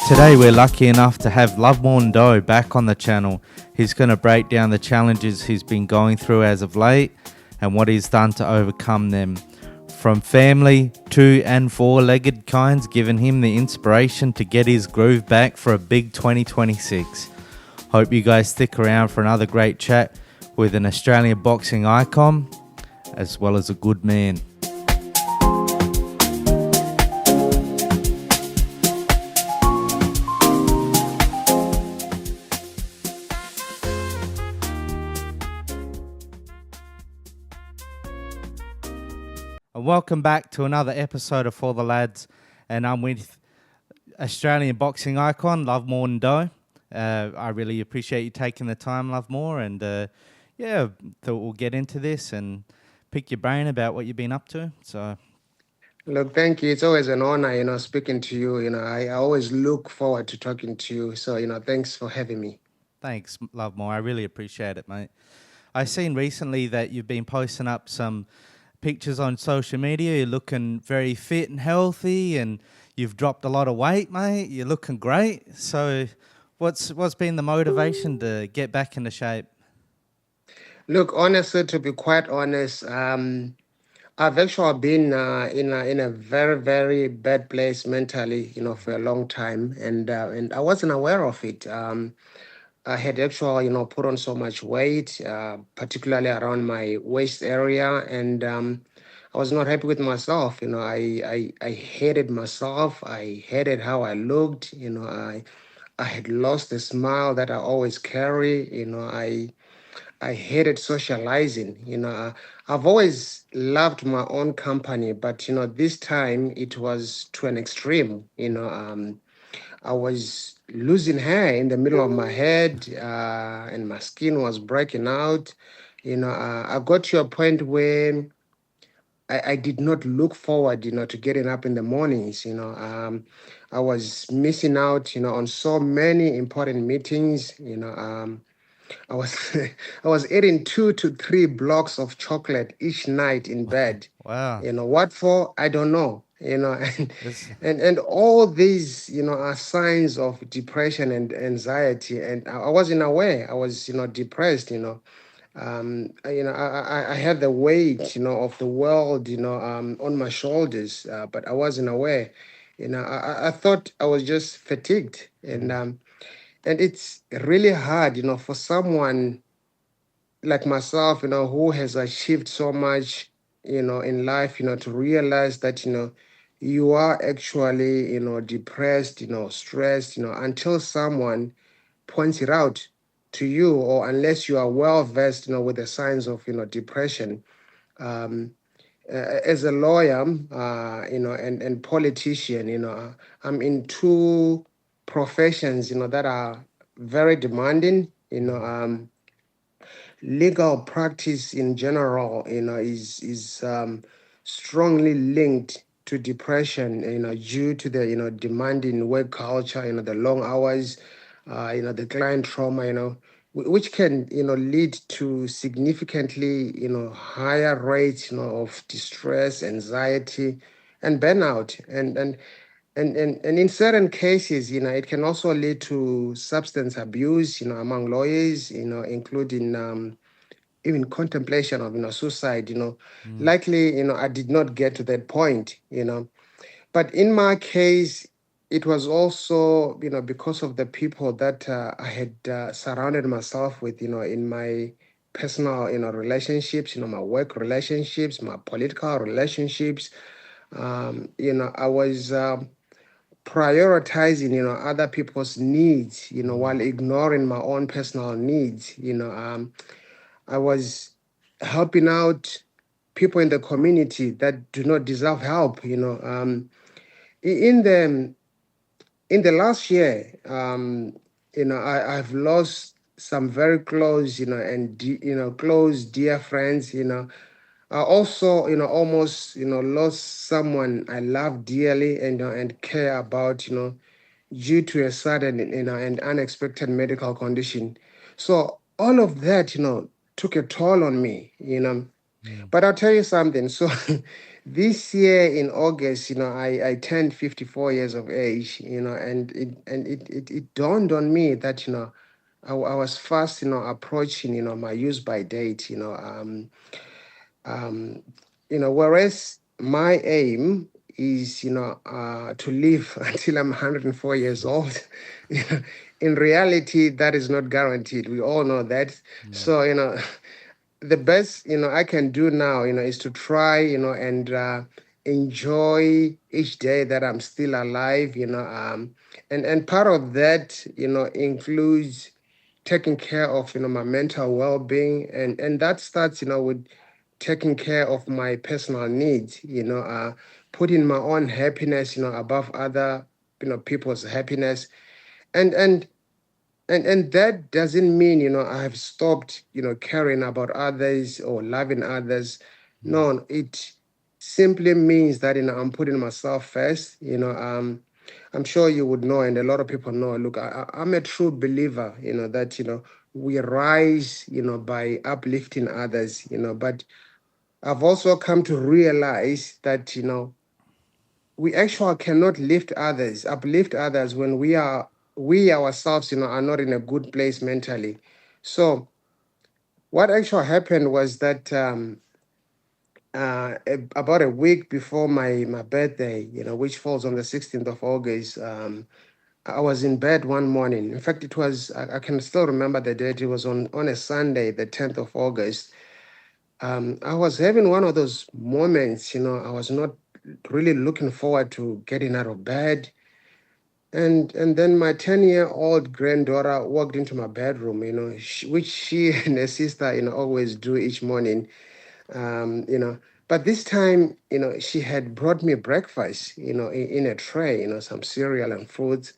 Today we're lucky enough to have Lovemore Ndou back on the channel. He's going to break down the challenges he's been going through as of late and what he's done to overcome them. From family, two and four-legged kinds, giving him the inspiration to get his groove back for a big 2026. Hope you guys stick around for another great chat with an Australian boxing icon as well as a good man. And welcome back to another episode of For the Lads, and I'm with Australian boxing icon Lovemore Ndou. I really appreciate you taking the time, Lovemore, and thought we'll get into this and pick your brain about what you've been up to. So, Look, thank you. It's always an honor, speaking to you. I always look forward to talking to you. So, thanks for having me. thanks, Lovemore. I really appreciate it, mate. I've seen recently that you've been posting up some pictures on social media. You're looking very fit and healthy, and you've dropped a lot of weight, mate. You're looking great. So, what's been the motivation to get back into shape? Look, honestly, to be quite honest, I've actually been in a very very bad place mentally, for a long time, and I wasn't aware of it. I had actually, put on so much weight, particularly around my waist area, and I was not happy with myself. I hated myself. I hated how I looked. I had lost the smile that I always carry. I hated socializing. I've always loved my own company, but this time it was to an extreme. I was losing hair in the middle of my head, and my skin was breaking out. I got to a point where I did not look forward, to getting up in the mornings. I was missing out, on so many important meetings. I was I was eating 2 to 3 blocks of chocolate each night in bed. Wow. What for? I don't know. And This, and all these, are signs of depression and anxiety. And I wasn't aware. I was, depressed. I had the weight, of the world, on my shoulders, but I wasn't aware. I thought I was just fatigued, and it's really hard, for someone like myself, who has achieved so much, in life, to realize that, you are actually, depressed, stressed, until someone points it out to you, or unless you are well versed, with the signs of, depression. Um, as a lawyer, and politician, I'm in two professions, that are very demanding. Legal practice in general, is strongly linked to depression, due to the, demanding work culture, the long hours, the client trauma, which can, lead to significantly, higher rates, of distress, anxiety, and burnout. And in certain cases, it can also lead to substance abuse, among lawyers, including even contemplation of, suicide. Likely, I did not get to that point. But in my case, it was also, because of the people that I had surrounded myself with, in my personal, relationships, my work relationships, my political relationships. I was prioritizing, other people's needs, while ignoring my own personal needs. I was helping out people in the community that do not deserve help. In the last year, I've lost some very close, close dear friends. I also, almost, lost someone I love dearly and care about, due to a sudden, and unexpected medical condition. So all of that, took a toll on me. But I'll tell you something. So this year in August, I turned 54 years of age, and it dawned on me that, I was fast, approaching, my use by date, um, whereas my aim is, to live until I'm 104 years old. You know, in reality, that is not guaranteed. We all know that. Mm. So, the best I can do now is to try and enjoy each day that I'm still alive, and part of that includes taking care of my mental well-being, and that starts with taking care of my personal needs, putting my own happiness above other people's happiness, and and and that doesn't mean I've stopped caring about others or loving others. Mm. No, it simply means that I'm putting myself first. I'm sure you would know, and a lot of people know. Look, I'm a true believer that we rise by uplifting others, but I've also come to realize that we actually cannot uplift others when we ourselves are not in a good place mentally. So what actually happened was that about a week before my birthday, which falls on the 16th of August, I was in bed one morning. In fact, I can still remember the date. It was on a Sunday, the 10th of August. I was having one of those moments, I was not really looking forward to getting out of bed. And then my 10-year-old granddaughter walked into my bedroom, which she and her sister, always do each morning. But this time, she had brought me breakfast, in a tray, some cereal and fruits.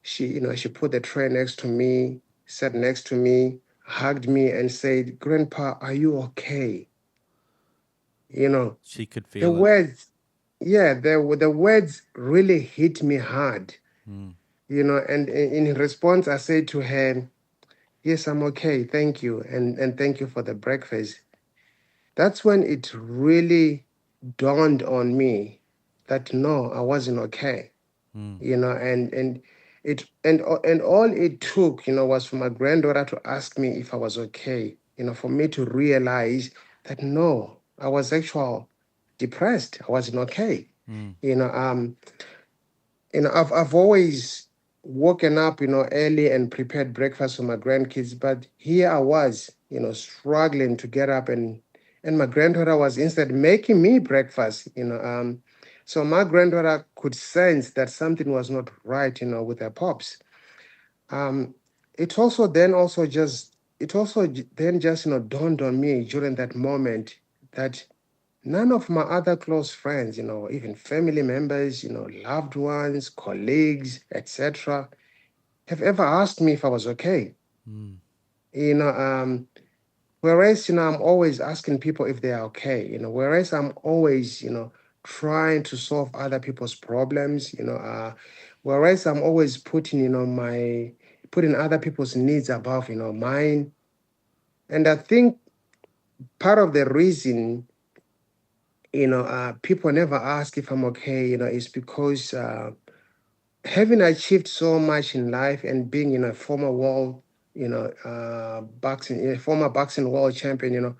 She put the tray next to me, sat next to me, hugged me, and said, "Grandpa, are you okay?" You know, She could the feel it. words, yeah, the words really hit me hard. Mm. And in response, I said to her, "Yes, I'm okay. Thank you. And thank you for the breakfast." That's when it really dawned on me that no, I wasn't okay. Mm. And all it took, was for my granddaughter to ask me if I was okay, for me to realize that no, I was actually depressed. I wasn't okay. Mm. You know, I've always woken up, early and prepared breakfast for my grandkids, but here I was, struggling to get up, and my granddaughter was instead making me breakfast. So my granddaughter could sense that something was not right, with her pops. Um, it also then just dawned on me during that moment that none of my other close friends, even family members, loved ones, colleagues, etc., have ever asked me if I was okay. Mm. You know, um, Whereas, I'm always asking people if they are okay. Whereas I'm always, trying to solve other people's problems. Whereas I'm always putting other people's needs above, mine. And I think part of the reason people never ask if I'm okay, is because having achieved so much in life and being a former world, boxing, a former boxing world champion,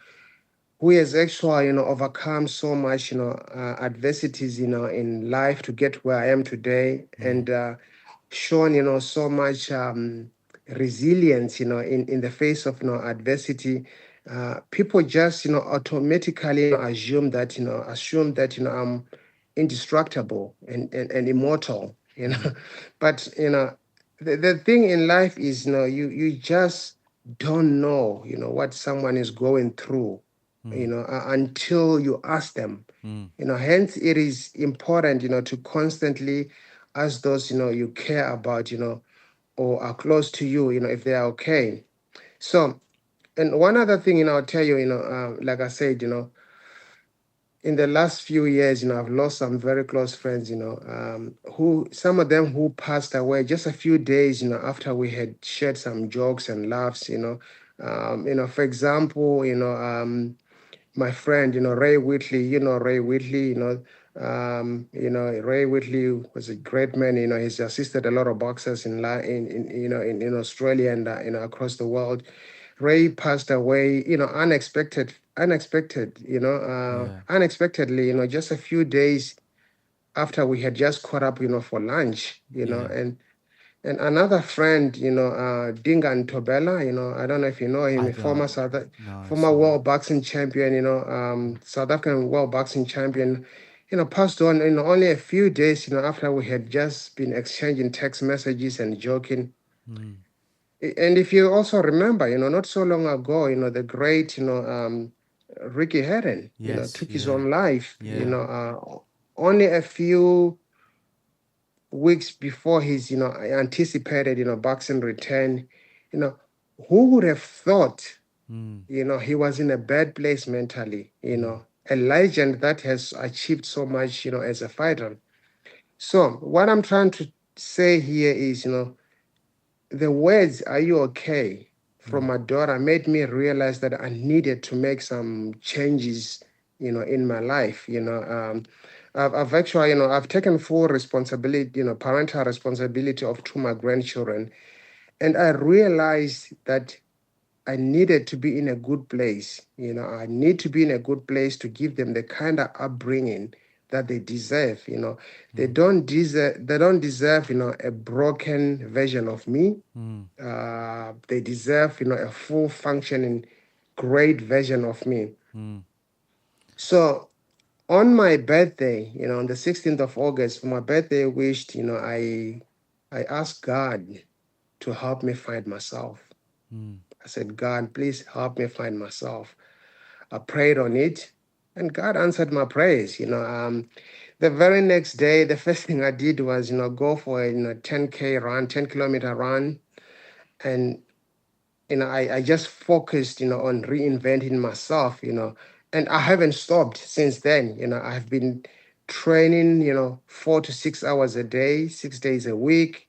who has actually, overcome so much, adversities, in life to get where I am today, Mm. and shown, so much resilience, in the face of, adversity. People just, automatically, assume that, I'm indestructible and immortal, Mm. But, the thing in life is, you just don't know, what someone is going through, Mm. until you ask them. Mm. Hence it is important, to constantly ask those, you care about, or are close to you, if they are okay. So, and one other thing, I'll tell you, like I said, in the last few years, I've lost some very close friends, who some of them who passed away just a few days, after we had shared some jokes and laughs, for example, my friend, Ray Whitley. Ray Whitley. Ray Whitley was a great man. He's assisted a lot of boxers in Australia and across the world. Ray passed away, Yeah. unexpectedly, just a few days after we had just caught up, for lunch, Yeah. and another friend, Dingan Tobela, I don't know if you know him, I a former don't. No, former sorry. world boxing champion, South African world boxing champion, passed on, only a few days, after we had just been exchanging text messages and joking. Mm. And if you also remember, not so long ago, the great, Ricky Herron, Yes. took his Yeah. own life, Yeah. only a few weeks before his, anticipated, boxing return. You know, who would have thought, Mm. he was in a bad place mentally, Mm. a legend that has achieved so much, as a fighter. So what I'm trying to say here is, the words "Are you okay?" from Mm. my daughter made me realize that I needed to make some changes, in my life. I've actually, I've taken full responsibility, parental responsibility of two my grandchildren, and I realized that I needed to be in a good place. I need to be in a good place to give them the kind of upbringing that they deserve. They Mm. don't deserve. They don't deserve, a broken version of me. Mm. They deserve, a full functioning, great version of me. Mm. So on my birthday, on the 16th of August, for my birthday wished, I asked God to help me find myself. Mm. I said, God, please help me find myself. I prayed on it, and God answered my prayers. The very next day, the first thing I did was, go for a 10K run, 10-kilometer run, and I just focused, on reinventing myself, and I haven't stopped since then. I've been training, 4 to 6 hours a day, 6 days a week.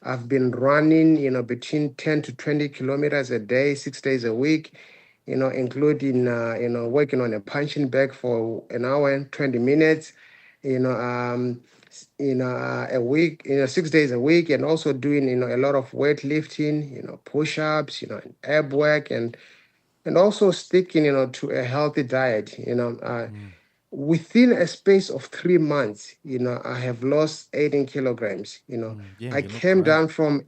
I've been running, between 10 to 20 kilometers a day, 6 days a week, including, working on a punching bag for an hour and 20 minutes, you know, um, a week, 6 days a week, and also doing, a lot of weightlifting, push-ups, and ab work, and also sticking, to a healthy diet. Mm. Within a space of 3 months, I have lost 18 kilograms. Mm. Yeah, I you look came great. down from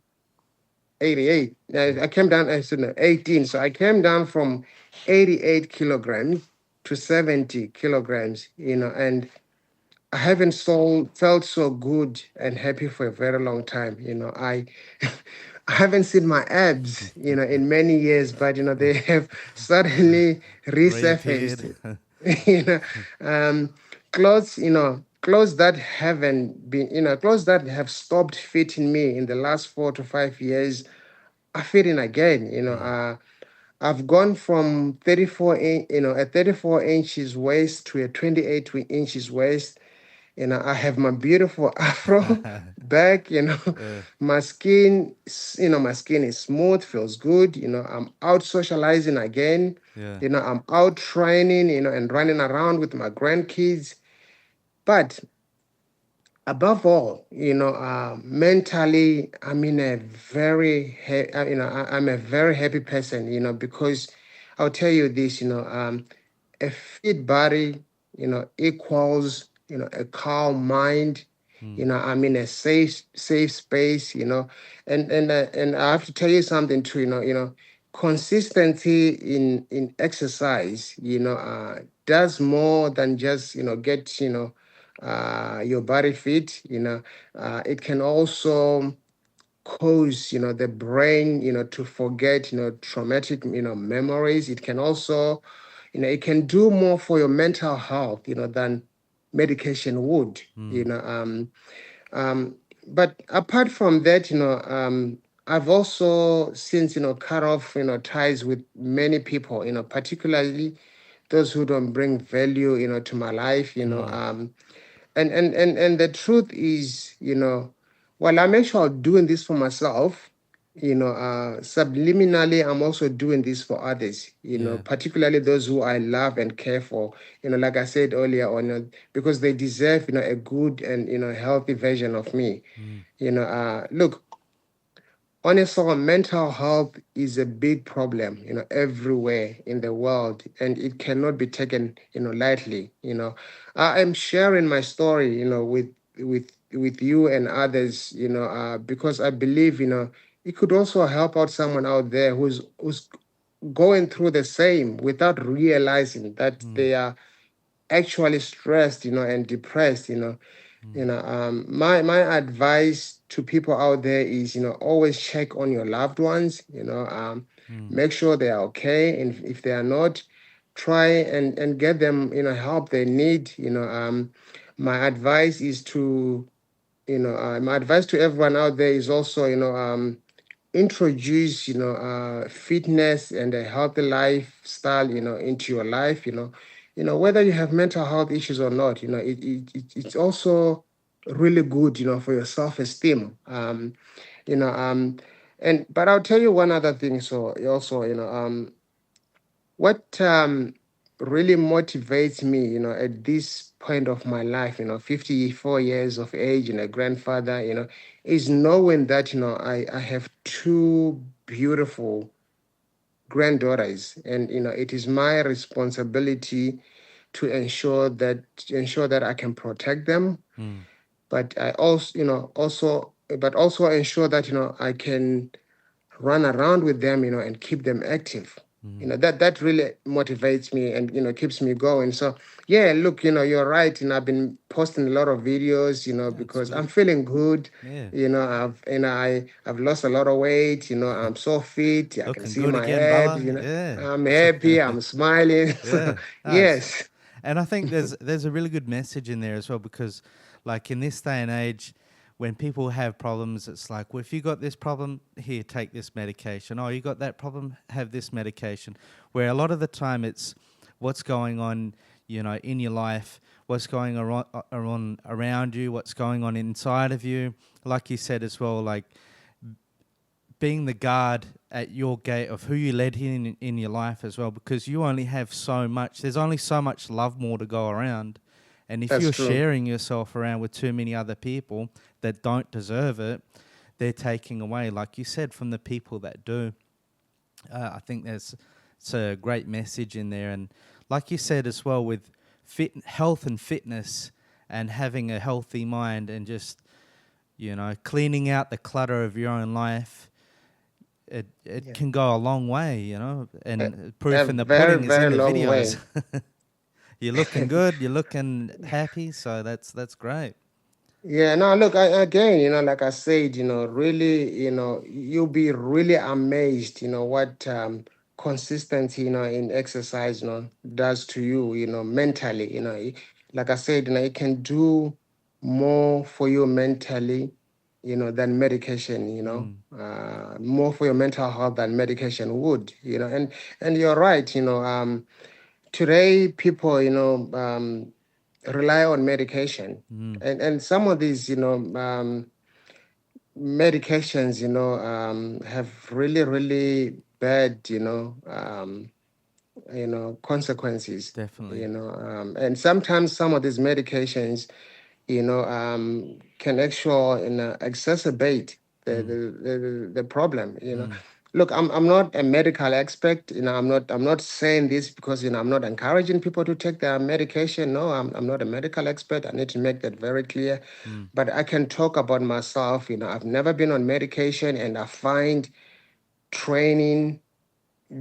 88. Mm. I came down, I said no, 18. So I came down from 88 kilograms to 70 kilograms, and I haven't felt so good and happy for a very long time. I haven't seen my abs, in many years, but they have suddenly Reappeared. resurfaced. you know, um, clothes that haven't been, clothes that have stopped fitting me in the last 4 to 5 years are fitting again. Mm. I've gone from a 34 inches waist to a 28 inches waist. I have my beautiful afro back. uh, My skin is smooth, feels good. I'm out socializing again. yeah. I'm out training, and running around with my grandkids. But above all, mentally, I'm in a very, I'm a very happy person, because I'll tell you this, a fit body, equals, a calm mind. Mm. I'm in a safe space, and I have to tell you something too, consistency in exercise, does more than just, get, your body fit. It can also cause, the brain, to forget, traumatic, memories. It can also, it can do more for your mental health, than medication would. Mm. Um, but apart from that, I've also since, cut off, ties with many people, particularly those who don't bring value, to my life. Mm. And the truth is, while I'm actually doing this for myself, subliminally, I'm also doing this for others, Yeah. particularly those who I love and care for, like I said earlier on, because they deserve, a good and, healthy version of me. Mm. Look, honestly, mental health is a big problem, everywhere in the world, and it cannot be taken, lightly. I'm sharing my story, with you and others, because I believe, it could also help out someone out there who's going through the same without realizing that Mm. they are actually stressed, and depressed. Mm. My advice to people out there is, always check on your loved ones. Mm. Make sure they are okay, and if they are not, try and get them, help they need. My advice is to, my advice to everyone out there is also, introduce, fitness and a healthy lifestyle, into your life. Whether you have mental health issues or not, it's also really good, for your self-esteem. You know and but I'll tell you one other thing. So also, what really motivates me, at this point of my life, 54 years of age and a grandfather, is knowing that, I have two beautiful granddaughters, and, it is my responsibility to ensure that I can protect them, Mm. but I also, but also ensure that, I can run around with them, and keep them active. Mm. That really motivates me and, keeps me going. So yeah, look, you're right. I've been posting a lot of videos, That's because I'm good. feeling good. Yeah. I've lost a lot of weight. I'm so fit. I can Looking see good my again, abs. brother. Yeah. I'm happy. I'm smiling. So Yeah. Nice. yes, And I think there's a really good message in there as well, because like in this day and age, when people have problems, it's like, well, if you got this problem, here, take this medication. Oh, you got that problem, have this medication. Where a lot of the time it's what's going on, in your life, what's going around you, what's going on inside of you. Like you said as well, like being the guard at your gate of who you let in your life as well, because you only have so much. There's only so much love more to go around, and if that's you're true. sharing yourself around with too many other people that don't deserve it, they're taking away, like you said, from the people that do. I think it's a great message in there, and like you said as well, with health and fitness, and having a healthy mind, and just cleaning out the clutter of your own life, it Yeah, can go a long way, a, and proof a in the very, pudding is in very the long videos. way. You're looking good, you're looking happy, so that's great. Yeah, no, look, again, like I said, really, you'll be really amazed, what consistency, in exercise, does to you, mentally. Like I said, it can do more for you mentally, than medication, Mm, more for your mental health than medication would, and you're right. Today people, rely on medication, mm, and some of these, medications, have really, really bad, consequences, definitely. and sometimes some of these medications, can actually, exacerbate the, Mm, the, the problem. mm, Look, I'm not a medical expert. I'm not saying this because, I'm not encouraging people to take their medication. No, I'm not a medical expert. I need to make that very clear. mm, But I can talk about myself. I've never been on medication, and I find training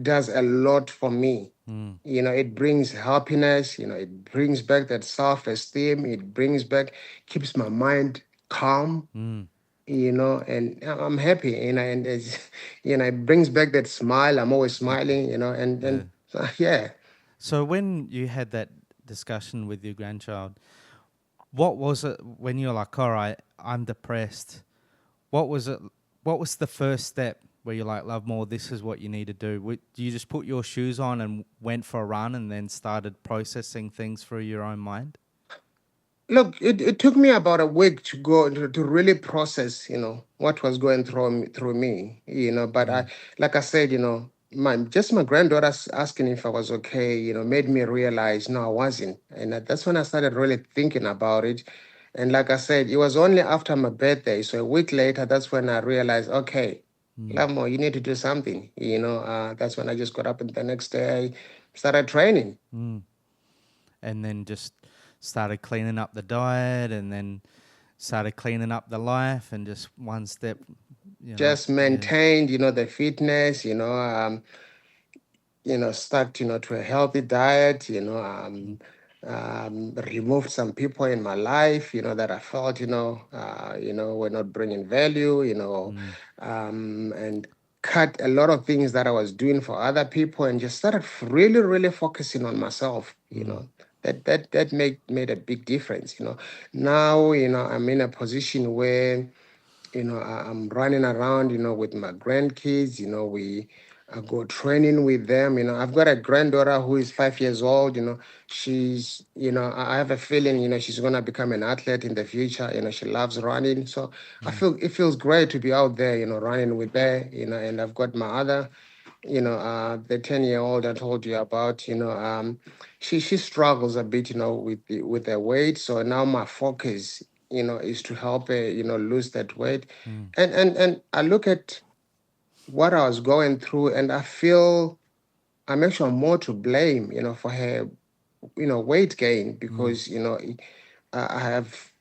does a lot for me. mm, It brings happiness. It brings back that self-esteem. It brings back, keeps my mind calm. mm, And I'm happy. And it's, it brings back that smile. I'm always smiling. and yeah. and so, yeah. So when you had that discussion with your grandchild, what was it when you were like, all right, I'm depressed? What was it? What was the first step where you're like, love more, this is what you need to do? Do you just put your shoes on and went for a run and then started processing things through your own mind? Look, it took me about a week to go to really process, what was going through me, But Mm, like I said, my granddaughter asking if I was okay, made me realize no, I wasn't, and that's when I started really thinking about it. And like I said, it was only after my birthday, so a week later, that's when I realized, okay, mm, Lovemore, you need to do something. That's when I just got up, and the next day I started training. mm. And then just started cleaning up the diet, and then started cleaning up the life, and just one step, Just yeah. maintained, the fitness, stuck, to a healthy diet, Mm, removed some people in my life, that I felt, were not bringing value, mm, and cut a lot of things that I was doing for other people and just started really, really focusing on myself, mm, that made a big difference, Now, I'm in a position where I'm running around, with my grandkids. We go training with them. I've got a granddaughter who is 5 years old. She's, I have a feeling, she's gonna become an athlete in the future. She loves running, so I mm, feel it feels great to be out there, running with her. And I've got my other, the 10-year-old I told you about. She struggles a bit, with her weight. So now my focus, is to help her, lose that weight. mm, And I look at what I was going through, and I feel I'm actually more to blame, for her, weight gain, mm, because I have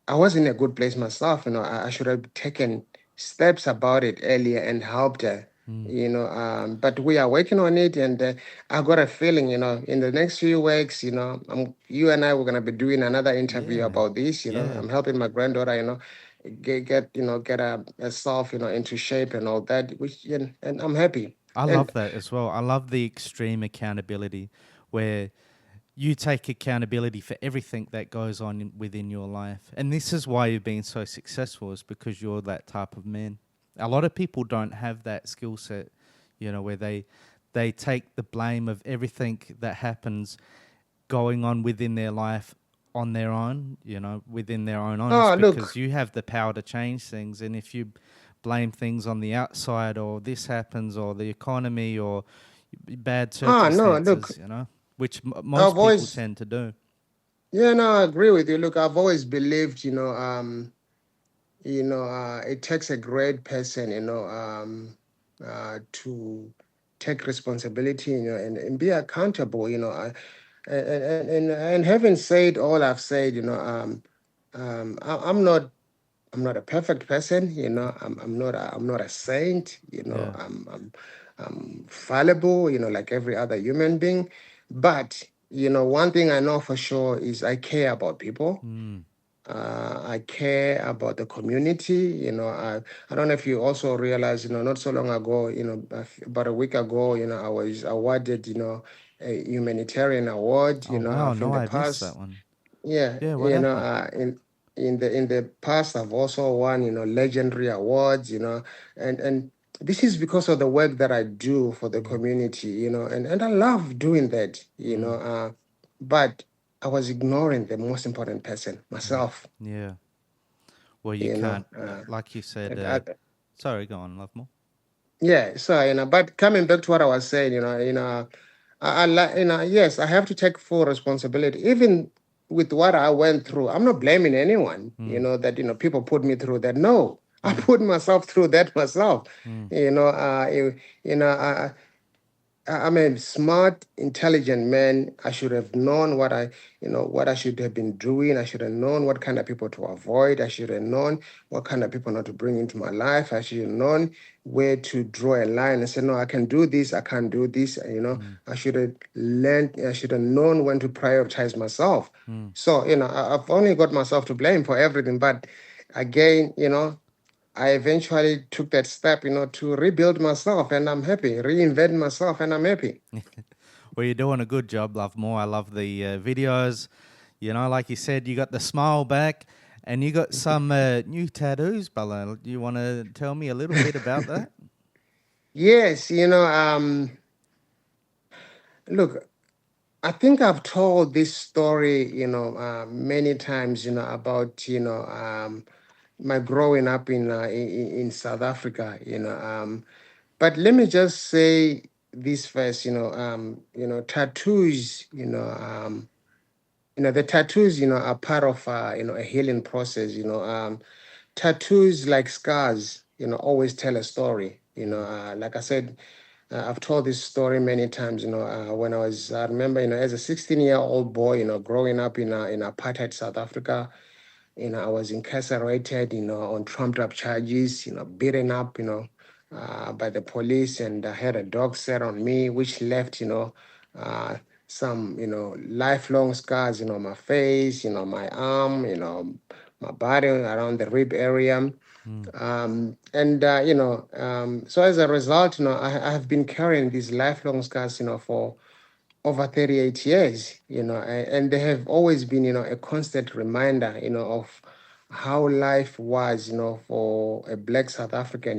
I was in a good place myself. I should have taken steps about it earlier and helped her. mm. But we are working on it, and I got a feeling, in the next few weeks, you and I were gonna be doing another interview Yeah, about this. yeah. I'm helping my granddaughter, get herself, into shape and all that, and I'm happy. I And love that as well. I love the extreme accountability where you take accountability for everything that goes on within your life. And this is why you've been so successful, is because you're that type of man. A lot of people don't have that skill set, where they take the blame of everything that happens going on within their life on their own, within their own honest, oh, because look, you have the power to change things. And if you blame things on the outside, or this happens, or the economy, or bad no, look, circumstances, which I've most people always, tend to do. yeah, no, I agree with you. Look, I've always believed, it takes a great person, to take responsibility, and be accountable, and having said all I've said, I'm not a perfect person, I'm not a saint, Yeah. I'm fallible, like every other human being. But one thing I know for sure is I care about people. Mm, I care about the community. I don't know if you also realize, not so long ago, about a week ago, I was awarded, a humanitarian award. oh wow, From no, the I missed that past. one. Yeah, Yeah, what happened? in the past, I've also won, legendary awards. And this is because of the work that I do for the Mm, community. And I love doing that. mm, But I was ignoring the most important person, mm. myself. Yeah. Well, you You know, can't, like you said. and I, Sorry, go on, Lovemore. yeah. So but coming back to what I was saying, yes, I have to take full responsibility, even with what I went through. I'm not blaming anyone, Mm, that people put me through that. No, I mm, put myself through that myself. mm, You know, I'm a smart, intelligent man. I should have known what I should have been doing. I should have known what kind of people to avoid. I should have known what kind of people not to bring into my life. I should have known where to draw a line and say, no, I can do this. I can't do this. mm, I should have learned. I should have known when to prioritize myself. mm. So, I've only got myself to blame for everything. But again, I eventually took that step, to rebuild myself, and I'm happy. Reinvent myself, and I'm happy. Well, you're doing a good job, Lovemore. I love the videos. Like you said, you got the smile back, and you got some new tattoos, brother. You want to tell me a little bit about that? Yes, look, I think I've told this story, many times, about, my growing up in South Africa, but let me just say this first, tattoos, the tattoos, are part of, a healing process, tattoos like scars, always tell a story, Mm, like I said, I've told this story many times. When I remember, as a 16-year-old boy, growing up in apartheid South Africa, I was incarcerated, on trumped up charges, beaten up, by the police, and I had a dog set on me, which left, uh, some, lifelong scars, my face, my arm, my body around the rib area. mm, And so as a result, I have been carrying these lifelong scars, for over 38 years, and they have always been, a constant reminder, of how life was, for a black South African,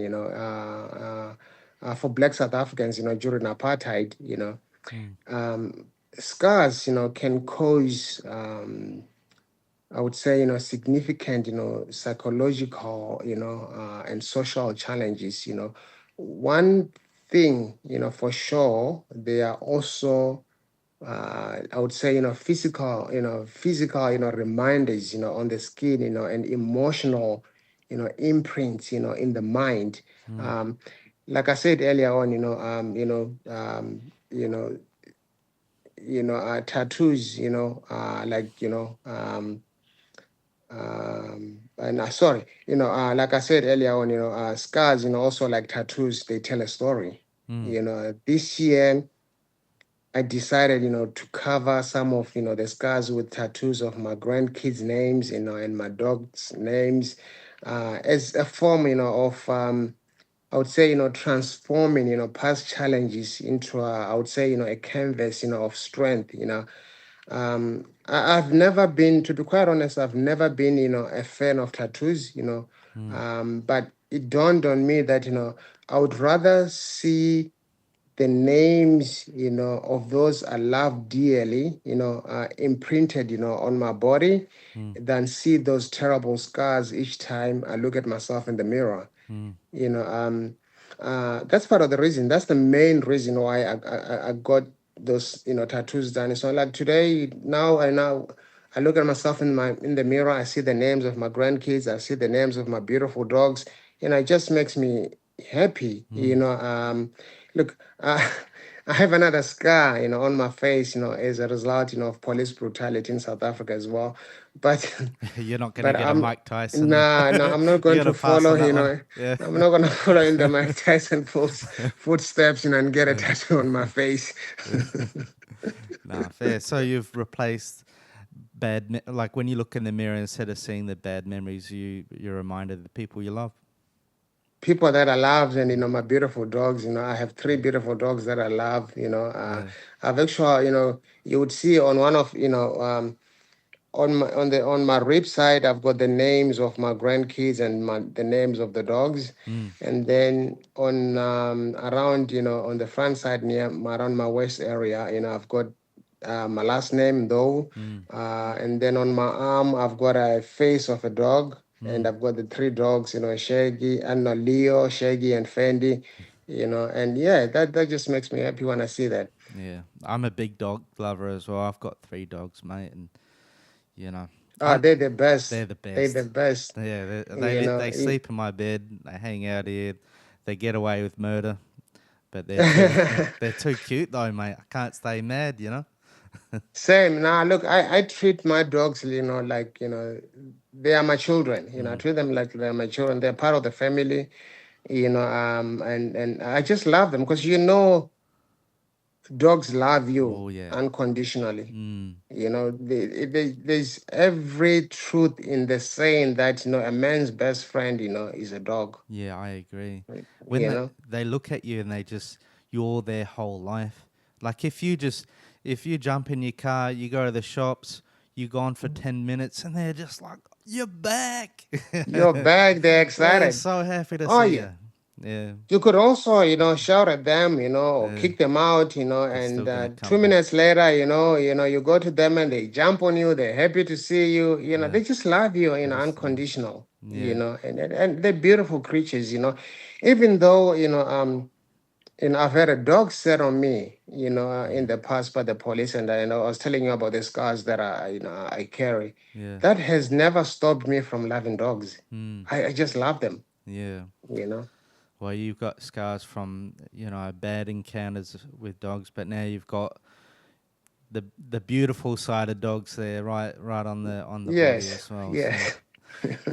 for black South Africans, during apartheid, mm, scars, can cause, I would say, significant, psychological, and social challenges, One thing, for sure, they are also, I would say, physical, reminders, on the skin, and emotional, imprints, in the mind. mm, Um, like I said earlier on, tattoos, like, and sorry, like I said earlier on, scars, also like tattoos, they tell a story. mm, This year I decided, to cover some of, the scars with tattoos of my grandkids' names, and my dog's names, as a form, of, I would say, transforming, past challenges into, I would say, a canvas, of strength. I've never been, to be quite honest, I've never been, a fan of tattoos, mm, but it dawned on me that, I would rather see the names, of those I love dearly, imprinted, on my body, mm, than see those terrible scars each time I look at myself in the mirror. mm, you know um that's part of the reason, that's the main reason why I got those, tattoos done. So like today, now I look at myself in the mirror, I see the names of my grandkids, I see the names of my beautiful dogs, it just makes me happy. mm. Look, I have another scar, on my face, as a result, of police brutality in South Africa as well. But You're not gonna but get a I'm Mike Tyson. nah, no, I'm not You going gotta to pass follow, on that one. Yeah. I'm not gonna follow in the Mike Tyson footsteps, and get a tattoo on my face. Nah, fair. So you've replaced like when you look in the mirror, instead of seeing the bad memories, you're reminded of the people you love. People that I love, and my beautiful dogs, I have three beautiful dogs that I love, Yeah. I've actually, you would see on one of, on my rib side, I've got the names of my grandkids and the names of the dogs, Mm, and then on, around, on the front side, around my waist area, I've got, my last name though, mm, and then on my arm I've got a face of a dog, and mm. I've got the three dogs, Shaggy and Leo, Shaggy, and Fendi, and yeah, that just makes me happy when I see that. Yeah. I'm a big dog lover as well. I've got 3 dogs, mate, and you know, Ah, I they're the best. they're the They're the best. best. Yeah, You know, they it- sleep in my bed. They hang out here. They get away with murder, but they're too cute though, mate. I can't stay mad, you know. Same. Now, look, I treat my dogs, like, they are my children. I Mm. treat them like they're my children. They're part of the family, and I just love them because, dogs love you Oh yeah. unconditionally. Mm. There's every truth in the saying that, a man's best friend, is a dog. Yeah, I agree. When You know. they look at you and you're their whole life. Like if you jump in your car, you go to the shops, you gone for 10 minutes, and they're just like, "You're back." You're back. They're They're excited. so happy to Oh see yeah. you. Yeah. You could also, shout at them, or Yeah. kick them out, They're and still gonna two come back. minutes later, you go to them and they jump on you. They're happy to see you. Yeah. They just love you, Awesome. unconditional. Yeah. And they're beautiful creatures. Even though I've had a dog set on me, in Mm. the past by the police, and I was telling you about the scars that I carry. Yeah. That has never stopped me from loving dogs. Mm. I just love them. Yeah. You know. Well, you've got scars from bad encounters with dogs, but now you've got the beautiful side of dogs there, right on the body Yes. as well. So Yes.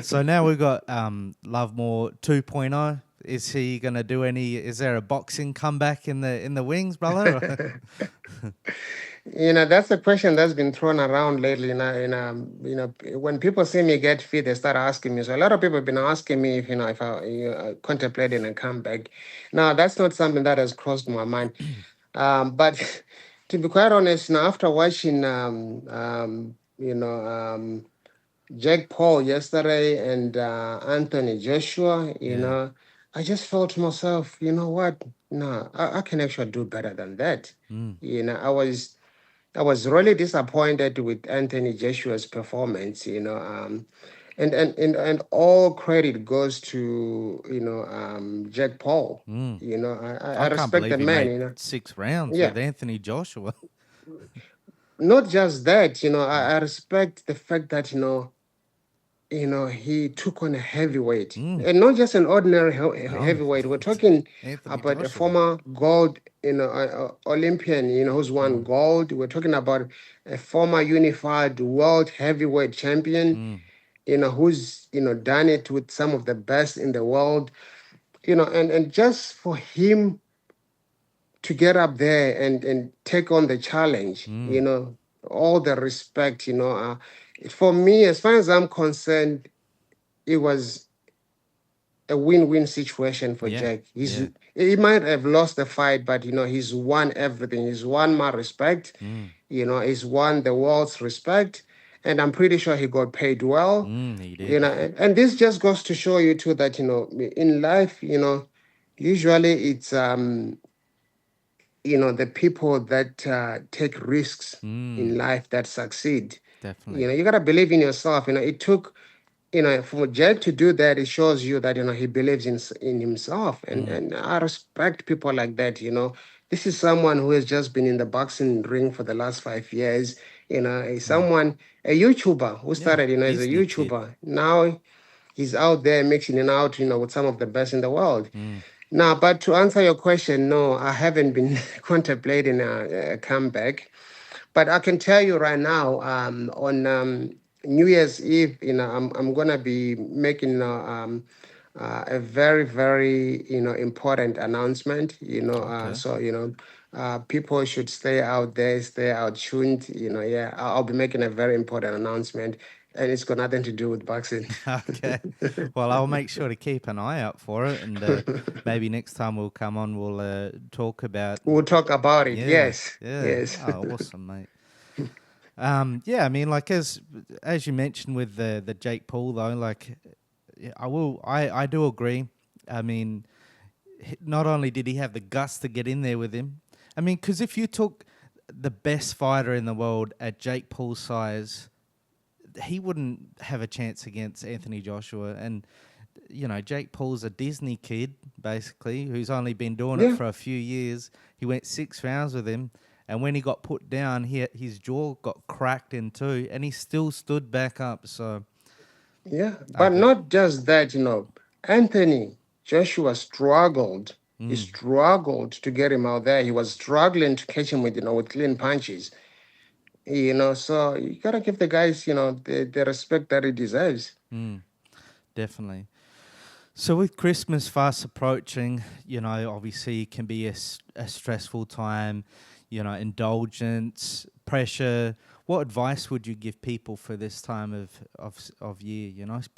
so now we've got Lovemore 2.0. Is he gonna do any? Is there a boxing comeback in the wings, brother? That's a question that's been thrown around lately. When people see me get fit, they start asking me. So a lot of people have been asking me if I contemplating a comeback. Now, that's not something that has crossed my mind. But to be quite honest, after watching Jake Paul yesterday and Anthony Joshua, Yeah. I just felt to myself, you know what? No, I can actually do better than that. Mm. I was really disappointed with Anthony Joshua's performance, and all credit goes to Jack Paul. Mm. I I can't respect believe the he man. made 6 rounds Yeah, with Anthony Joshua. not just that. Mm. I respect the fact that he took on a heavyweight, Mm. and not just an ordinary No, heavyweight. We're talking Anthony about a Joshua. former gold, Olympian, who's won Mm. gold. We're talking about a former unified world heavyweight champion, Mm. who's done it with some of the best in the world, and just for him to get up there and take on the challenge, Mm. all the respect, for me, as far as I'm concerned, it was a win-win situation for Yeah. Jack. Yeah. He might have lost the fight, but he's won everything. He's won my respect. Mm. He's won the world's respect, and I'm pretty sure he got paid well. Mm. He did. And this just goes to show you too that in life, usually it's the people that take risks in Mm. life that succeed. Definitely. You gotta believe in yourself. It took for Jed to do that, it shows you that he believes in himself, and Mm. and I respect people like that. This is someone who has just been in the boxing ring for the last 5 years. He's Mm. someone, a YouTuber who Yeah. started as a Disney kid. YouTuber. Now he's out there mixing it out, with some of the best in the world. Mm. Now, but to answer your question, no, I haven't been contemplating a comeback. But I can tell you right now, on New Year's Eve, I'm gonna be making a very, very important announcement. Okay. So people should stay out there, stay out tuned. Yeah, I'll be making a very important announcement, and it's got nothing to do with boxing. Okay. Well, I'll make sure to keep an eye out for it, and maybe next time we'll come on, we'll talk about. We'll talk about it. Yeah. Yes, Yeah. yes. Oh, awesome, mate. Yeah. I mean, like as you mentioned with the Jake Paul though, like yeah, I do agree. I mean, not only did he have the guts to get in there with him, I mean, because if you took the best fighter in the world at Jake Paul's size, he wouldn't have a chance against Anthony Joshua. And Jake Paul's a Disney kid basically who's only been doing it Yeah, for a few years. He went 6 rounds with him, and when he got put down, his jaw got cracked in two, and he still stood back up. So yeah. I But got. not just that, Anthony Joshua struggled. He Mm. struggled to get him out there. He was struggling to catch him with clean punches. So you gotta give the guys, the respect that he deserves. Mm. Definitely. So with Christmas fast approaching, obviously it can be a stressful time, indulgence, pressure. What advice would you give people for this time of year,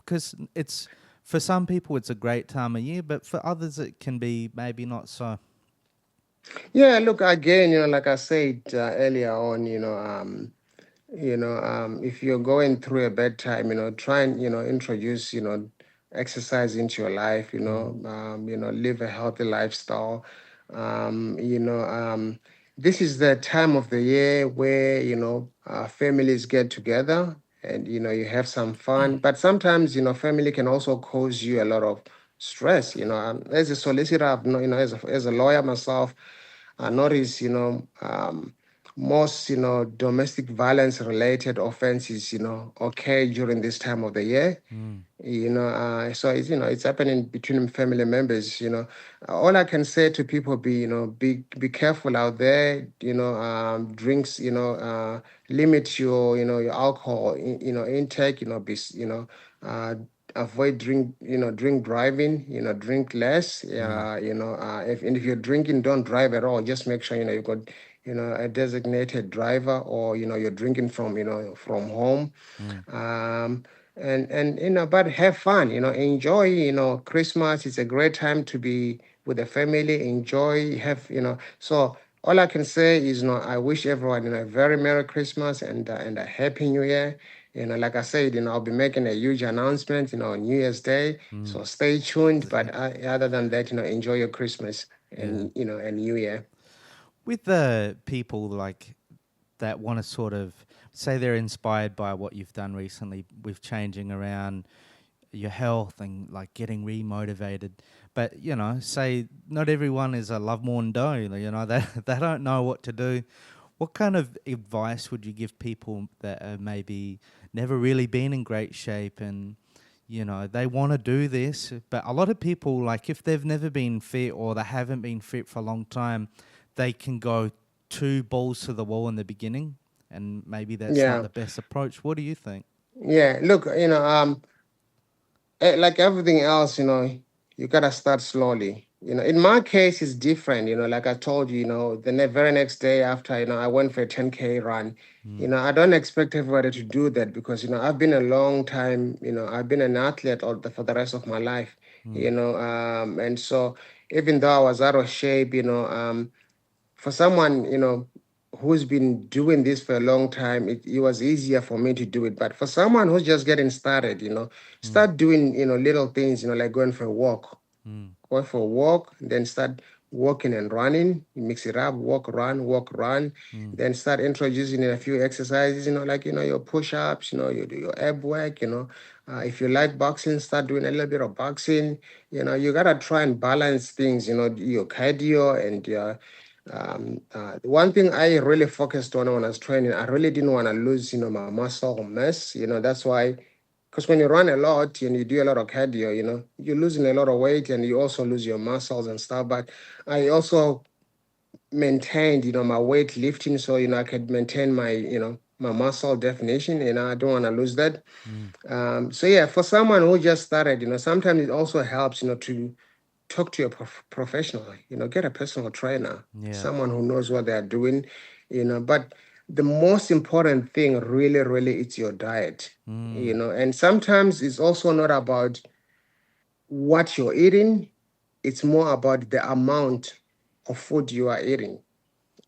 Because it's for some people it's a great time of year, but for others it can be maybe not so. Yeah, look again, like I said earlier on, if you're going through a bad time, try and introduce exercise into your life, Mm. live a healthy lifestyle. Um, you know, um, this is the time of the year where, families get together and, you have some fun. But sometimes, family can also cause you a lot of stress. As a solicitor, as a lawyer myself, I notice, most, domestic violence related offenses, occur during this time of the year. Mm. So it's happening between family members. All I can say to people, be careful out there. Drinks, limit your alcohol intake. Uh avoid drink driving. Drink less. Mm. If you're drinking, don't drive at all. Just make sure you got a designated driver, or you're drinking from home. Mm. um and but have fun, enjoy. Christmas is a great time to be with the family. Enjoy, have, so all I can say is, I wish everyone, a very merry Christmas and a happy new year. Like I said, I'll be making a huge announcement, on New Year's Day, Mm. so stay tuned. But other than that, enjoy your Christmas Yeah. and New Year. With the people like that want to sort of say they're inspired by what you've done recently with changing around your health and like getting remotivated, but say not everyone is a Lovemore Ndou, they don't know what to do. What kind of advice would you give people that are maybe never really been in great shape and they want to do this, but a lot of people, like if they've never been fit or they haven't been fit for a long time, they can go two balls to the wall in the beginning, and maybe that's not Yeah, the best approach. What do you think? yeah. Look, like everything else, you gotta start slowly. In my case, it's different. Like I told you, the very next day after, I went for a 10K run. Mm. I don't expect everybody to do that, because I've been a long time. I've been an athlete for the rest of my life. Mm. And so even though I was out of shape, for someone who's been doing this for a long time, it was easier for me to do it. But for someone who's just getting started, Mm. start doing little things, like going for a walk. Mm. Go for a walk, then start walking and running. You mix it up, walk, run. Mm. Then start introducing a few exercises, like your push-ups, you do your ab work. If you like boxing, start doing a little bit of boxing. You gotta try and balance things, your cardio and your one thing I really focused on when I was training, I really didn't want to lose, my muscle mass. That's why, because when you run a lot and you do a lot of cardio, you're losing a lot of weight and you also lose your muscles and stuff. But I also maintained, my weight lifting, so I could maintain my, my muscle definition, and I don't want to lose that. Mm. So yeah, for someone who just started, sometimes it also helps, to talk to your professional, get a personal trainer, Yeah. someone who knows what they're doing. But the most important thing, really, really, it's your diet. Mm. And sometimes it's also not about what you're eating, it's more about the amount of food you are eating.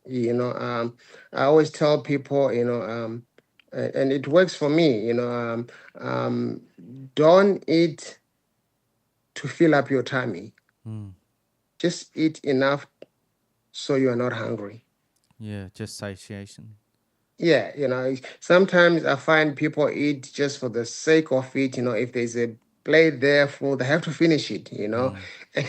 I always tell people, and it works for me, um, don't eat to fill up your tummy, Mm. just eat enough so you are not hungry. Yeah, just satiation. Yeah, sometimes I find people eat just for the sake of it. If there's a plate there full, they have to finish it. Mm.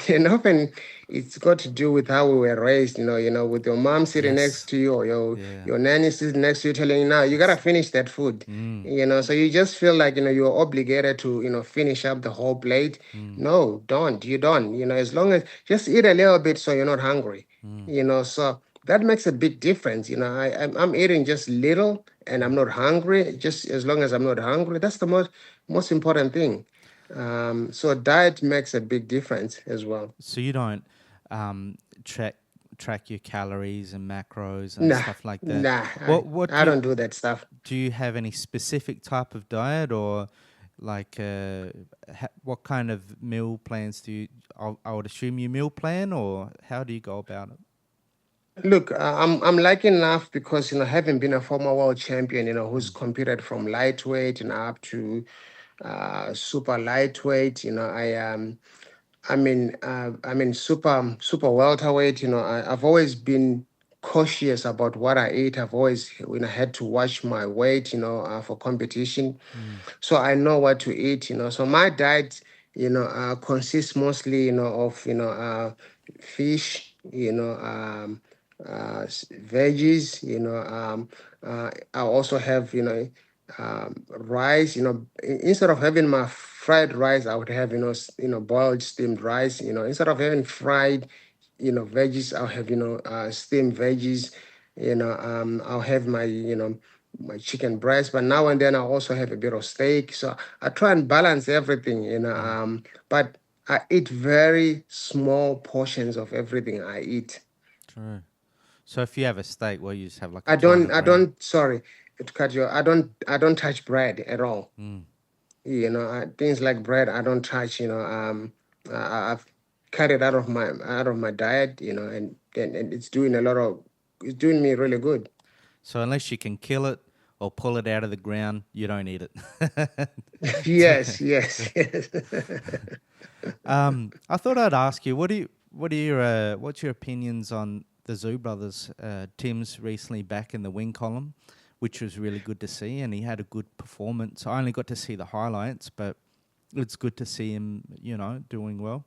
And often it's got to do with how we were raised. With your mom sitting next Yes. to you, or your Yeah. your nanny sitting next to you, telling you, now you gotta It's. finish that food. Mm. So you just feel like you're obligated to finish up the whole plate. Mm. No, don't. You don't. As long as just eat a little bit so you're not hungry. Mm. So that makes a big difference. I'm eating just little and I'm Mm. not hungry. Just as long as I'm not hungry, that's the most important thing. So diet makes a big difference as well. So you don't um, track track your calories and macros and Nah, stuff like that. nah, What I don't do that stuff. do you have any specific type of diet, or like what kind of meal plans do you? I would assume you meal plan, or how do you go about it? Look, I'm lucky enough because having been a former world champion, who's Mm. competed from lightweight and up to super lightweight. I mean, super welterweight. I've always been cautious about what I eat. I've always, had to watch my weight, for competition, Mm. so I know what to eat. So my diet, consists mostly, of fish, veggies. I also have, rice. Instead of having my fried rice, I would have, boiled steamed rice. Instead of having fried, veggies, I'll have, steamed veggies. I'll have my chicken breast, but now and then I also have a bit of steak. So I try and balance everything, Mm. but I eat very small portions of everything I eat. True. So if you have a steak, well, you just have like a I two don't, hundred I gram. don't, sorry to cut you. I don't touch bread at all. Mm. Things like bread, I don't touch. I've cut it out of my diet. And it's doing me really good. So unless you can kill it or pull it out of the ground, you don't eat it. Yes, yes, yes. I thought I'd ask you, what's your opinions on the Zoo brothers? Tim's recently back in the wing column, which was really good to see, and he had a good performance. I only got to see the highlights, but it's good to see him, doing well.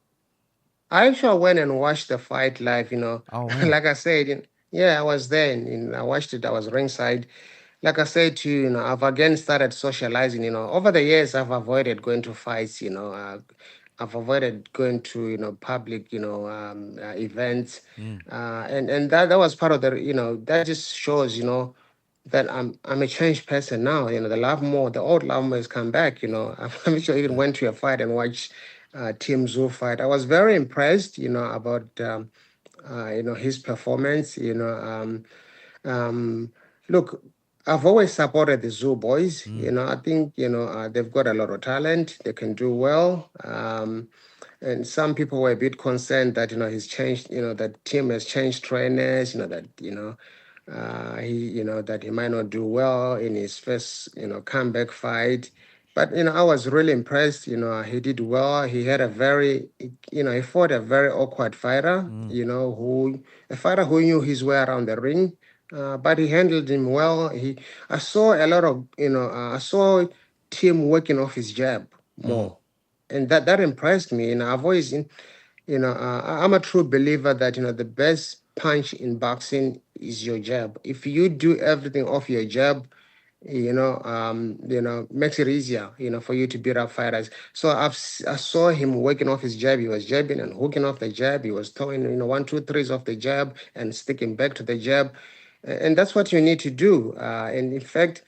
I actually went and watched the fight live. Oh wow. Like I said, yeah, I was there, and I watched it. I was ringside. Like I said to you, I've again started socializing. Over the years, I've avoided going to fights. I've avoided going to public events, Mm. and that was part of the that just shows that I'm a changed person now. The old Lovemore has come back. I'm sure even went to a fight and watched Team Zoo fight. I was very impressed. About his performance. Look, I've always supported the Zoo boys. Mm. I think they've got a lot of talent. They can do well. And some people were a bit concerned that he's changed. That Tim has changed trainers. That he that he might not do well in his first comeback fight. But I was really impressed. He did well. He had a very he fought a very awkward fighter. Mm. Who a fighter who knew his way around the ring. But he handled him well. I saw a lot of I saw Tim working off his jab Mm. more, and that impressed me. I've always I'm a true believer that the best punch in boxing is your jab. If you do everything off your jab, makes it easier, for you to beat up fighters. So I saw him working off his jab. He was jabbing and hooking off the jab. He was throwing, one, two, threes off the jab and sticking back to the jab, and that's what you need to do. And in fact,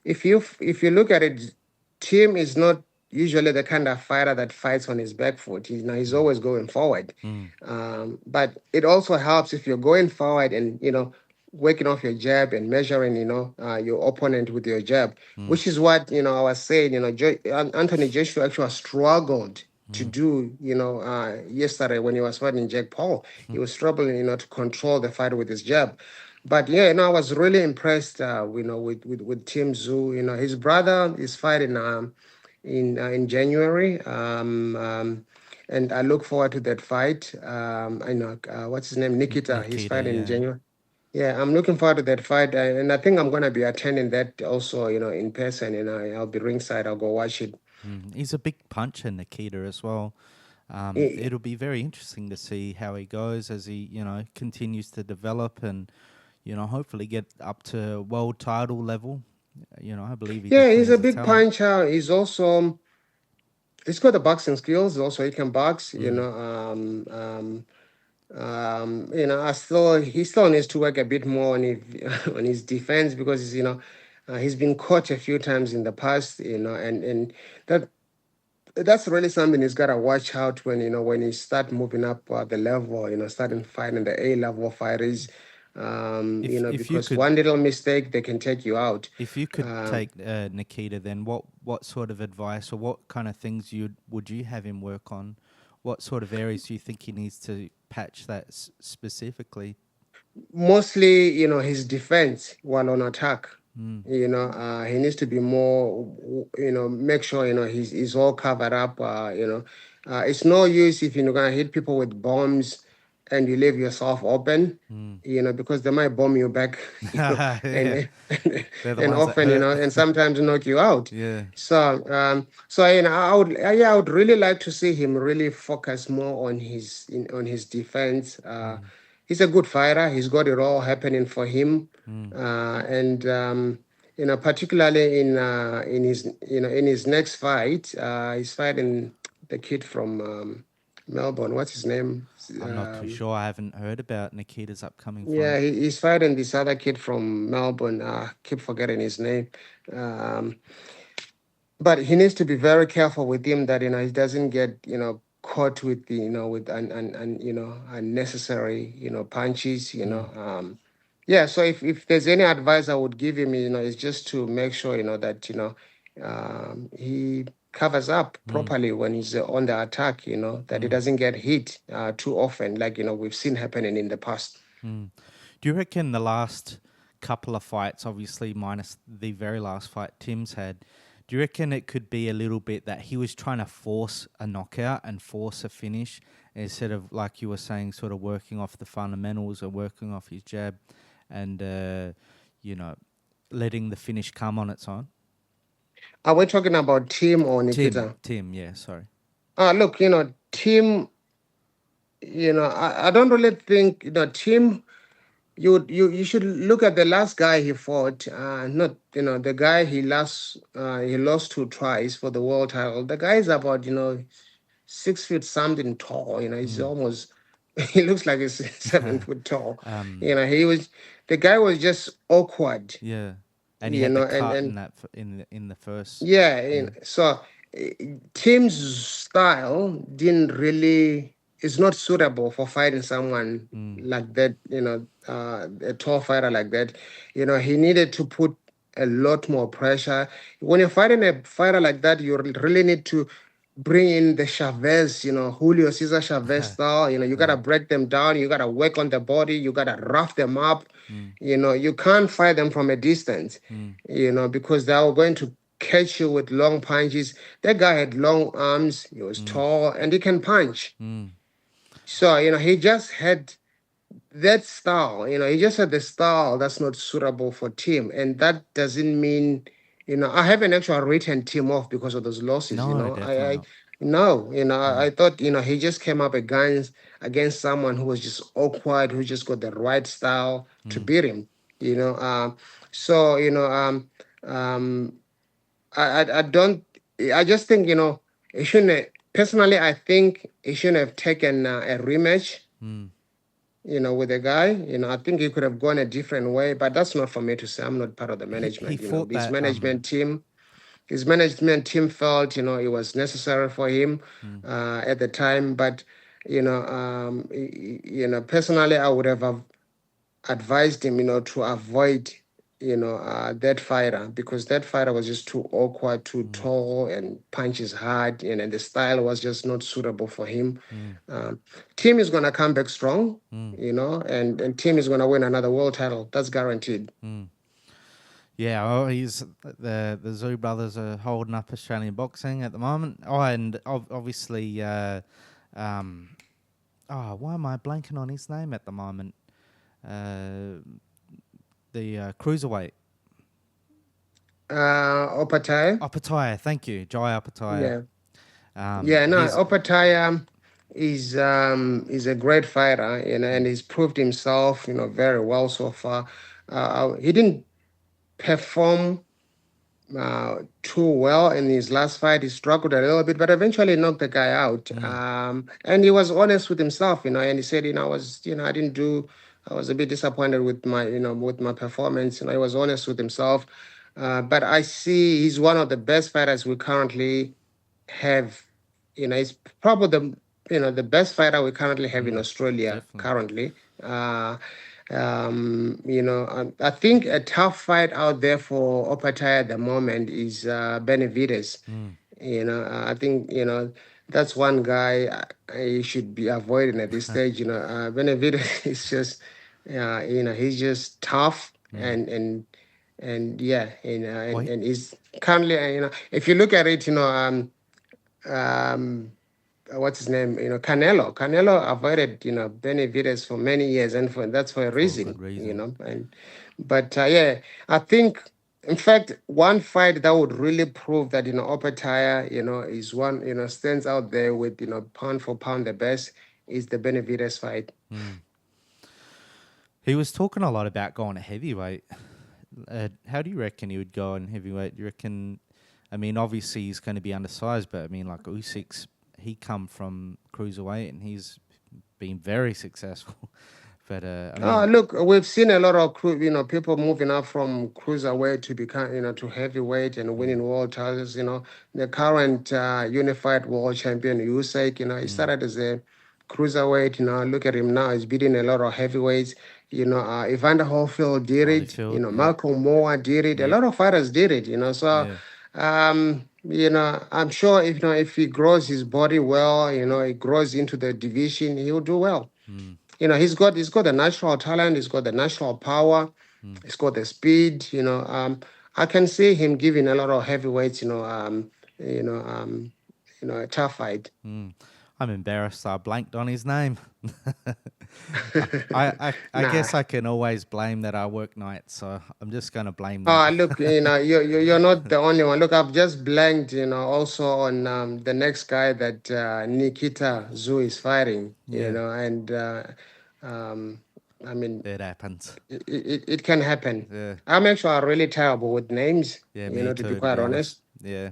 if you look at it, Tim is not usually the kind of fighter that fights on his back foot. He's Mm. always going forward. Mm. But it also helps if you're going forward and working off your jab and measuring your opponent with your jab, Mm. which is what I was saying. Anthony Joshua actually struggled to Mm. do yesterday when he was fighting Jake Paul. He was struggling to control the fight with his jab. But yeah, I was really impressed with Tim Zoo. His brother is fighting in January. And I look forward to that fight. I know what's his name, Nikita. He's Nikita, fighting in yeah. January. Yeah, I'm looking forward to that fight, and I think I'm gonna be attending that also. In person. I'll be ringside. I'll go watch it. Mm. He's a big puncher, Nikita, as well. Eh, It'll be very interesting to see how he goes as he, continues to develop and, hopefully get up to world title level. I believe he Yeah, definitely he's a has a big talent. puncher. He's got the boxing skills. Also, he can box. Mm. He still needs to work a bit more on on his defense because he's been caught a few times in the past. And that that's really something he's got to watch out when he start moving up the level. Starting fighting the A level fighters. If you Because could one little mistake they can take you out. if you could Um, take Nikita, then what sort of advice or what kind of things would you have him work on? What sort of areas do you think he needs to patch that specifically? Mostly, his defense while on attack. He needs to be more, make sure, he's all covered up. It's no use if you're going to hit people with bombs and you leave yourself open, because they might bomb you back, Yeah, they're the and ones that often, hurt. and sometimes knock you out. Yeah. So I would really like to see him really focus more on his defense. He's a good fighter. He's got it all happening for him, and particularly in his next fight, he's fighting the kid from Melbourne. What's his name? I'm not too sure. I haven't heard about Nikita's upcoming fight. Yeah, he's fighting this other kid from Melbourne. Keep forgetting his name. Um, but he needs to be very careful with him that he doesn't get caught with with unnecessary punches. Yeah, so if there's any advice I would give him, is just to make sure that he covers up properly when he's on the attack, that he doesn't get hit too often, like we've seen happening in the past. Do you reckon the last couple of fights, obviously minus the very last fight Tim's had, do you reckon it could be a little bit that he was trying to force a knockout and force a finish instead of, like you were saying, sort of working off the fundamentals or working off his jab and, letting the finish come on its own? Are we talking about Tim or Tim, Nikita? Tim, yeah, sorry. Look, Tim, I don't really think, Tim, you should look at the last guy he fought, not, the guy he lost to twice for the world title. The guy is about, 6 feet something tall, he's almost, he looks like he's 7 foot tall. The guy was just awkward, Yeah, and he had the cut in and that in the first. yeah, Yeah. so Tim's style didn't really is not suitable for fighting someone like that. A tall fighter like that. He needed to put a lot more pressure. When you're fighting a fighter like that, you really need to bring in the Chavez, Julio Cesar Chavez style. You gotta break them down. You gotta work on the body. You gotta rough them up. You can't fight them from a distance. Because they are going to catch you with long punches. That guy had long arms. He was tall, and he can punch. So he just had that style. He just had the style that's not suitable for Tim, and that doesn't mean. I haven't actually written Tim off because of those losses. No, definitely I not. no, I thought he just came up against someone who was just awkward, who just got the right style to beat him. You know, so um, I don't. I just think he shouldn't. Personally, I think he shouldn't have taken a rematch. With a guy. I think he could have gone a different way, but that's not for me to say. I'm not part of the He management. fought that. His management team felt it was necessary for him at the time. But personally, I would have advised him, to avoid, that fighter, because that fighter was just too awkward, too tall, and punches hard, and the style was just not suitable for him. Um, Team is gonna come back strong, and Team is gonna win another world title. That's guaranteed. Yeah, oh, he's the Tszyu brothers are holding up Australian boxing at the moment. Oh, and obviously, why am I blanking on his name at the moment? The cruiserweight. Opatai. Opataya, thank you, Jai Opataya. Yeah. Yeah, no, He's Opataya is a great fighter, and he's proved himself, very well so far. He didn't perform too well in his last fight. He struggled a little bit, but eventually knocked the guy out. And he was honest with himself, and he said, I didn't do. I was a bit disappointed with my performance. He was honest with himself. But I see he's one of the best fighters we currently have. He's probably the best fighter we currently have in Australia definitely. currently. I think a tough fight out there for Opatai at the moment is Benavides. I think that's one guy I should be avoiding at this stage. Benavides is just, he's just tough and and yeah, Wait, and he's currently, if you look at it, um, what's his name? Canelo avoided, Benavides for many years, and that's for a for a good reason, reason. And but yeah, I think, in fact, one fight that would really prove that, Opetaya, is one, stands out there with, pound for pound the best, is the Benavides fight. Mm. He was talking a lot about going to heavyweight. How do you reckon he would go in heavyweight? Do you reckon? I mean, obviously he's going to be undersized, but I mean, like Usyk's, he come from cruiserweight and he's been very successful. But I Oh, mean, look, we've seen a lot of people moving up from cruiserweight to become, to heavyweight and mm, winning world titles. The current unified world champion Usyk, he mm, started as a cruiserweight. Look at him now; he's beating a lot of heavyweights. Evander Holyfield did it. Holyfield, yeah, Malcolm Moore did it. A yep, lot of fighters did it. So. yeah, I'm sure if he grows his body well, he grows into the division, he'll do well. mm, He's got the natural talent, he's got the natural power, mm, he's got the speed. I can see him giving a lot of heavyweights, you know, um, a tough fight. mm. I'm embarrassed. I blanked on his name. I Nah. guess I can always blame that I work nights, so I'm just going to blame that. Look, you're not the only one. Look, I've just blanked, also on the next guy that Nikita Tszyu is fighting, Yeah, and um, I mean, it happens. it can happen. Yeah, I'm actually really terrible with names, yeah, me to be too, to quite be honest. honest. Yeah.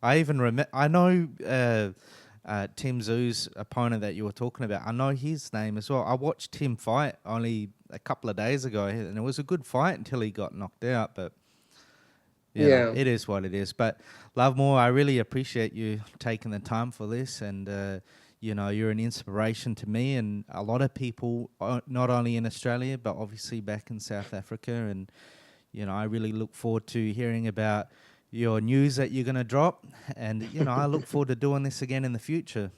I even remember. I know Tim Tszyu's opponent that you were talking about. I know his name as well. I watched him fight only a couple of days ago, and it was a good fight until he got knocked out. But Yeah. it is what it is. But Lovemore, I really appreciate you taking the time for this, and you're an inspiration to me and a lot of people, not only in Australia but obviously back in South Africa. And I really look forward to hearing about your news that you're going to drop, and I look forward to doing this again in the future.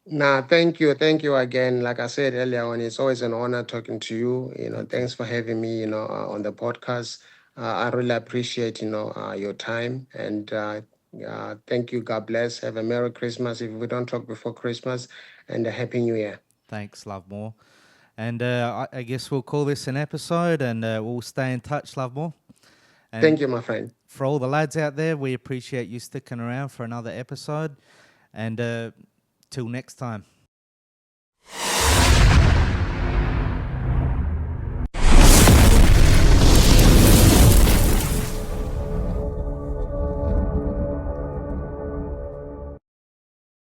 Nah, thank you again. Like I said earlier on, it's always an honor talking to you. Thank you. Thanks for having me, on the podcast. I really appreciate, your time, and thank you. God bless. Have a Merry Christmas if we don't talk before Christmas, and a Happy New Year. Thanks, Lovemore. And I guess we'll call this an episode, and we'll stay in touch, Lovemore. Thank And you, my friend. for all the lads out there, we appreciate you sticking around for another episode. And till next time.